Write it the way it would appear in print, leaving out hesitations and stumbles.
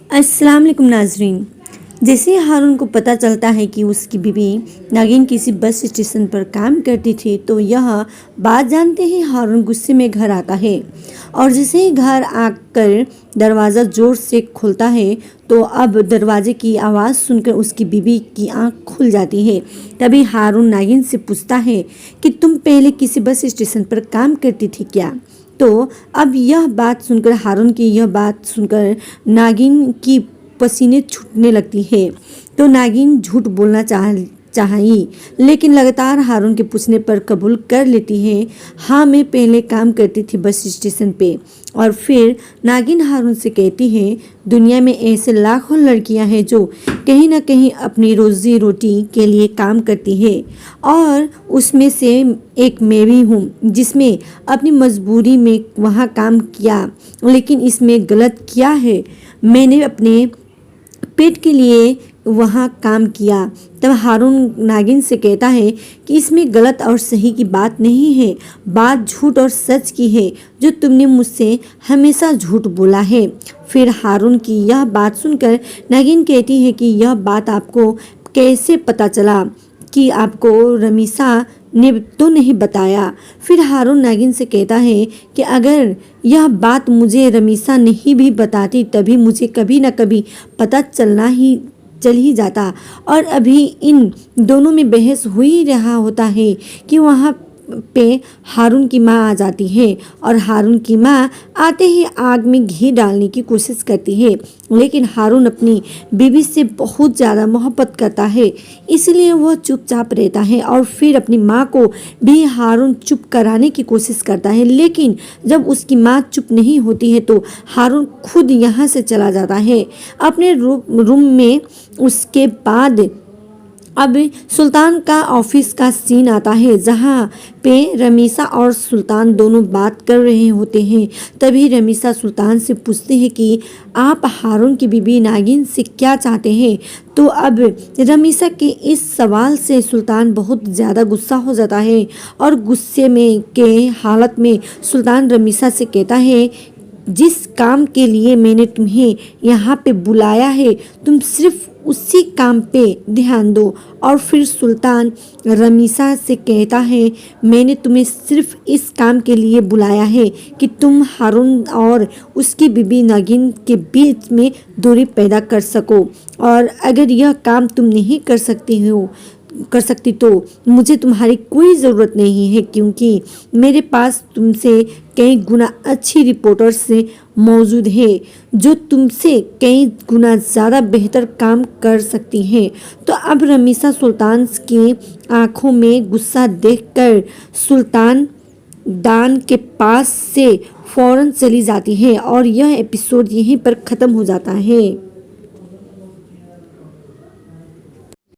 अस्सलाम वालेकुम नाजरीन। जैसे हारून को पता चलता है कि उसकी बीवी नागिन किसी बस स्टेशन पर काम करती थी तो यह बात जानते ही हारून गुस्से में घर आता है और जैसे ही घर आकर दरवाज़ा ज़ोर से खोलता है तो अब दरवाजे की आवाज़ सुनकर उसकी बीवी की आंख खुल जाती है। तभी हारून नागिन से पूछता है कि तुम पहले किसी बस स्टेशन पर काम करती थी क्या। तो अब यह बात सुनकर हारून की यह बात सुनकर नागिन की पसीने छूटने लगती है। तो नागिन झूठ बोलना चाहिए लेकिन लगातार हारून के पूछने पर कबूल कर लेती है, हाँ मैं पहले काम करती थी बस स्टेशन पे। और फिर नागिन हारून से कहती है, दुनिया में ऐसे लाखों लड़कियां हैं जो कहीं ना कहीं अपनी रोजी रोटी के लिए काम करती है और उसमें से एक मैं भी हूँ जिसमें अपनी मजबूरी में वहाँ काम किया। लेकिन इसमें गलत क्या है, मैंने अपने पेट के लिए वहाँ काम किया। तब हारून नागिन से कहता है कि इसमें गलत और सही की बात नहीं है, बात झूठ और सच की है जो तुमने मुझसे हमेशा झूठ बोला है। फिर हारून की यह बात सुनकर नागिन कहती है कि यह बात आपको कैसे पता चला कि आपको रमीसा ने तो नहीं बताया। फिर हारून नागिन से कहता है कि अगर यह बात मुझे रमीसा नहीं भी बताती तभी मुझे कभी न कभी पता चल ही जाता और अभी इन दोनों में बहस हो ही रहा होता है कि वहाँ पे हारून की माँ आ जाती है और हारून की माँ आते ही आग में घी डालने की कोशिश करती है। लेकिन हारून अपनी बीवी से बहुत ज़्यादा मोहब्बत करता है इसलिए वह चुपचाप रहता है और फिर अपनी माँ को भी हारून चुप कराने की कोशिश करता है। लेकिन जब उसकी माँ चुप नहीं होती है तो हारून खुद यहाँ से चला जाता है अपने रूम में। उसके बाद अब सुल्तान का ऑफिस का सीन आता है जहाँ पे रमीसा और सुल्तान दोनों बात कर रहे होते हैं। तभी रमीसा सुल्तान से पूछते हैं कि आप हारून की बीबी नागिन से क्या चाहते हैं। तो अब रमीसा के इस सवाल से सुल्तान बहुत ज़्यादा गुस्सा हो जाता है और गुस्से में के हालत में सुल्तान रमीसा से कहता है, जिस काम के लिए मैंने तुम्हें यहाँ पे बुलाया है तुम सिर्फ उसी काम पे ध्यान दो। और फिर सुल्तान रमीसा से कहता है, मैंने तुम्हें सिर्फ इस काम के लिए बुलाया है कि तुम हारून और उसकी बीबी नागिन के बीच में दूरी पैदा कर सको और अगर यह काम तुम नहीं कर सकती तो मुझे तुम्हारी कोई ज़रूरत नहीं है क्योंकि मेरे पास तुमसे कई गुना अच्छी रिपोर्टर्स मौजूद है जो तुमसे कई गुना ज़्यादा बेहतर काम कर सकती हैं। तो अब रमीसा सुल्तान की आंखों में गुस्सा देखकर सुल्तान दान के पास से फ़ौरन चली जाती है और यह एपिसोड यहीं पर ख़त्म हो जाता है।